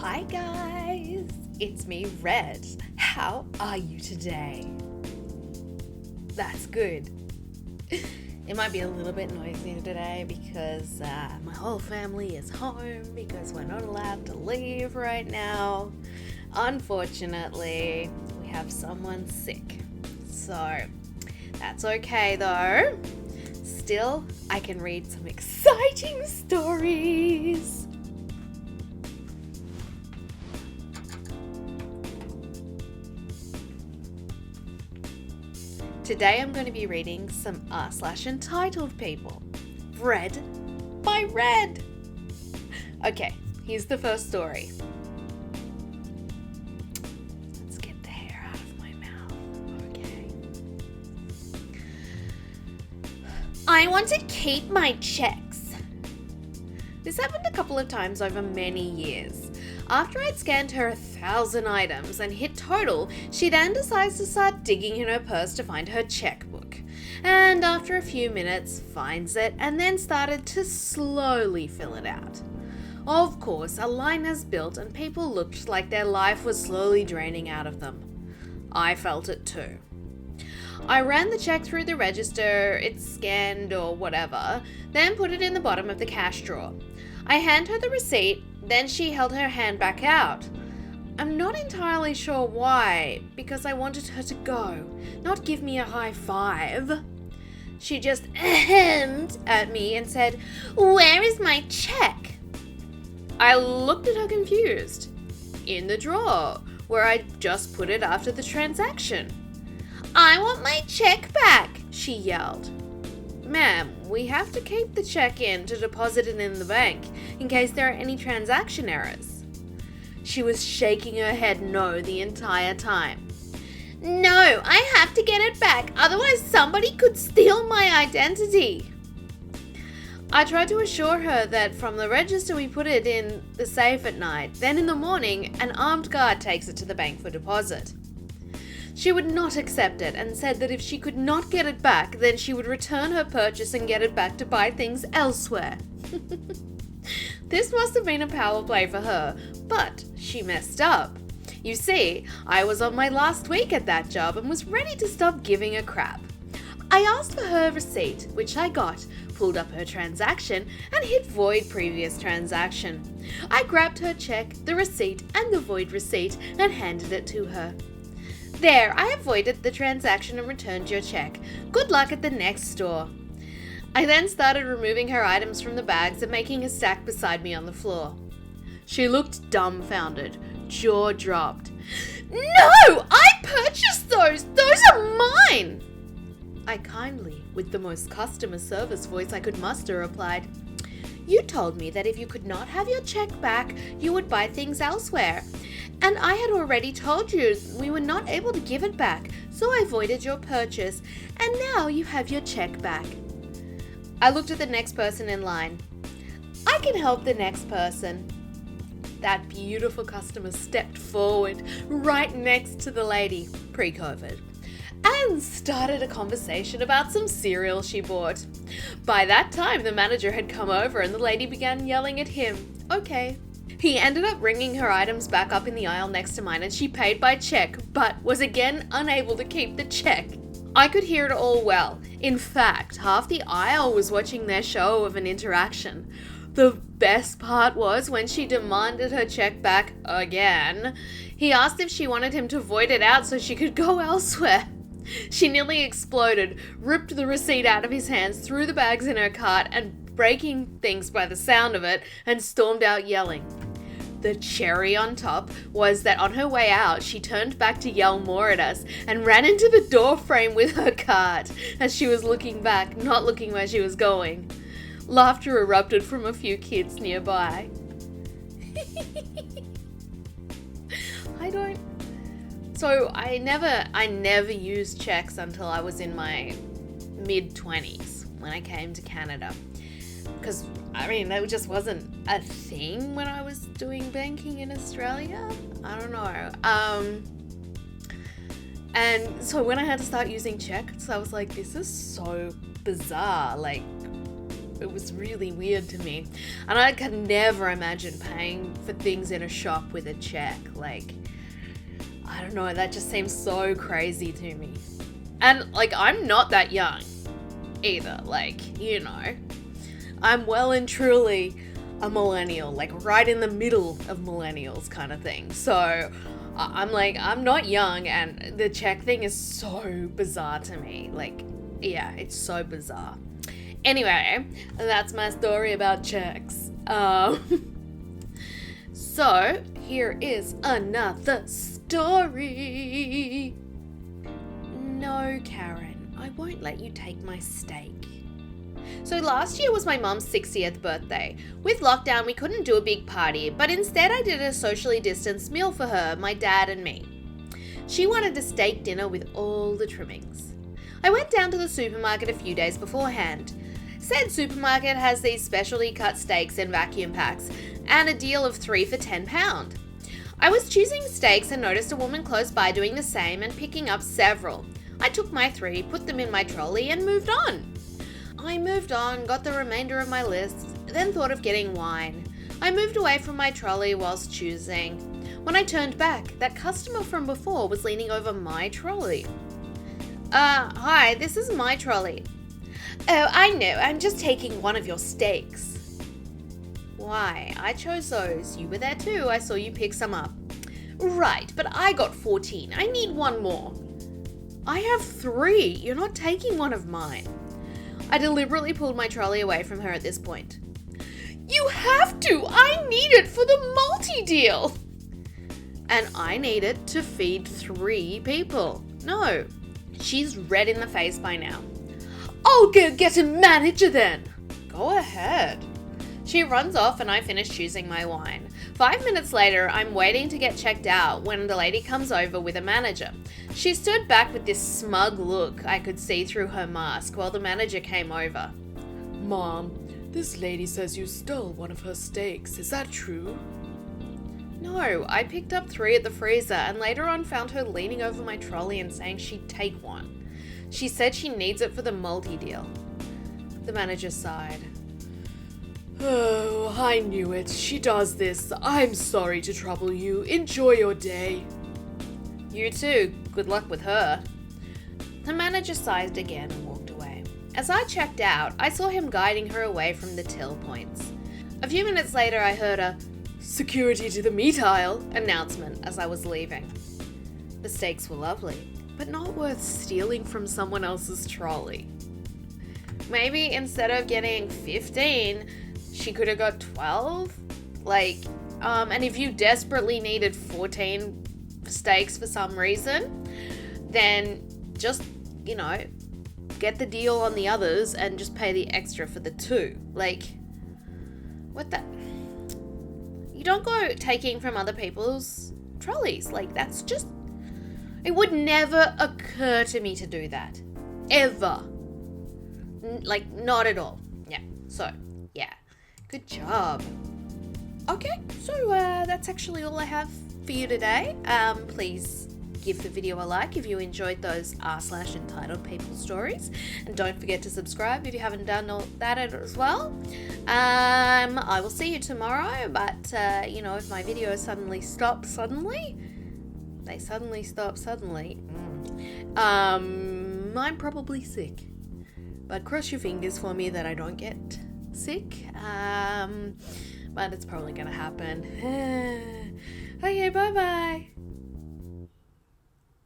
Hi guys, it's me, Red. How are you today? That's good. It might be a little bit noisy today because my whole family is home because we're not allowed to leave right now. Unfortunately, we have someone sick. So, that's okay though. Still, I can read some exciting stories. Today I'm going to be reading some /entitled people, read by Red. Okay, here's the first story. Let's get the hair out of my mouth. Okay. I want to keep my checks. This happened a couple of times over many years. After I'd scanned her 1,000 items and hit total, she then decides to start digging in her purse to find her checkbook. And after a few minutes, finds it and then started to slowly fill it out. Of course, a line has built and people looked like their life was slowly draining out of them. I felt it too. I ran the check through the register, it scanned or whatever, then put it in the bottom of the cash drawer. I hand her the receipt, then she held her hand back out. I'm not entirely sure why, because I wanted her to go, not give me a high five. She just ahemed at me and said, "Where is my check?" I looked at her confused. In the drawer, where I just put it after the transaction. "I want my check back," she yelled. "Ma'am, we have to keep the check in to deposit it in the bank in case there are any transaction errors." She was shaking her head no the entire time. "No, I have to get it back, otherwise somebody could steal my identity." I tried to assure her that from the register we put it in the safe at night, then in the morning an armed guard takes it to the bank for deposit. She would not accept it and said that if she could not get it back, then she would return her purchase and get it back to buy things elsewhere. This must have been a power play for her, but she messed up. You see, I was on my last week at that job and was ready to stop giving a crap. I asked for her receipt, which I got, pulled up her transaction, and hit void previous transaction. I grabbed her check, the receipt, and the void receipt and handed it to her. "There, I have voided the transaction and returned your check. Good luck at the next store." I then started removing her items from the bags and making a stack beside me on the floor. She looked dumbfounded, jaw dropped. "No! I purchased those! Those are mine!" I kindly, with the most customer service voice I could muster, replied, "You told me that if you could not have your check back, you would buy things elsewhere. And I had already told you we were not able to give it back, so I voided your purchase, and now you have your check back." I looked at the next person in line. "I can help the next person." That beautiful customer stepped forward right next to the lady, pre-COVID, and started a conversation about some cereal she bought. By that time, the manager had come over and the lady began yelling at him. Okay. He ended up bringing her items back up in the aisle next to mine and she paid by check, but was again unable to keep the check. I could hear it all well. In fact, half the aisle was watching their show of an interaction. The best part was when she demanded her check back again, he asked if she wanted him to void it out so she could go elsewhere. She nearly exploded, ripped the receipt out of his hands, threw the bags in her cart and breaking things by the sound of it, and stormed out yelling. The cherry on top was that on her way out, she turned back to yell more at us and ran into the door frame with her cart as she was looking back, not looking where she was going. Laughter erupted from a few kids nearby. I never used checks until I was in my mid-20s when I came to Canada. Because, that just wasn't a thing when I was doing banking in Australia. I don't know. And so when I had to start using checks, I was like, this is so bizarre. Like, It was really weird to me. And I could never imagine paying for things in a shop with a check. Like, I don't know, that just seems so crazy to me. And, like, I'm not that young either. Like, you know, I'm well and truly a millennial, like right in the middle of millennials kind of thing. So I'm like, I'm not young, and the check thing is so bizarre to me. Like, yeah, it's so bizarre. Anyway, that's my story about checks. So here is another story. No, Karen, I won't let you take my steak. So last year was my mum's 60th birthday. With lockdown, we couldn't do a big party, but instead I did a socially distanced meal for her, my dad and me. She wanted a steak dinner with all the trimmings. I went down to the supermarket a few days beforehand. Said supermarket has these specialty cut steaks in vacuum packs and a deal of 3 for £10. I was choosing steaks and noticed a woman close by doing the same and picking up several. I took my 3, put them in my trolley and moved on. I moved on, got the remainder of my list, then thought of getting wine. I moved away from my trolley whilst choosing. When I turned back, that customer from before was leaning over my trolley. Hi, this is my trolley. Oh, I know, I'm just taking one of your steaks. Why? I chose those. You were there too. I saw you pick some up. Right, but I got 14. I need one more. I have 3. You're not taking one of mine. I deliberately pulled my trolley away from her at this point. You have to! I need it for the multi-deal! And I need it to feed 3 people. No. She's red in the face by now. I'll go get a manager then. Go ahead. She runs off and I finish choosing my wine. 5 minutes later, I'm waiting to get checked out when the lady comes over with a manager. She stood back with this smug look I could see through her mask while the manager came over. Mom, this lady says you stole one of her steaks. Is that true? No, I picked up 3 at the freezer and later on found her leaning over my trolley and saying she'd take one. She said she needs it for the multi-deal. The manager sighed. Oh, I knew it. She does this. I'm sorry to trouble you. Enjoy your day. You too. Good luck with her. The manager sighed again and walked away. As I checked out, I saw him guiding her away from the till points. A few minutes later, I heard a "security to the meat aisle" announcement as I was leaving. The steaks were lovely, but not worth stealing from someone else's trolley. Maybe instead of getting 15, she could have got 12. And if you desperately needed 14 steaks for some reason, then just, get the deal on the others and just pay the extra for the 2. What the? You don't go taking from other people's trolleys. That's just... It would never occur to me to do that. Ever. Not at all. Yeah. So, yeah. Good job. Okay, so that's actually all I have for you today. Please give the video a like if you enjoyed those r/entitled people stories. And don't forget to subscribe if you haven't done all that as well. I will see you tomorrow, but, if my videos suddenly stop suddenly, I'm probably sick. But cross your fingers for me that I don't get sick. But it's probably gonna happen. Okay, bye-bye.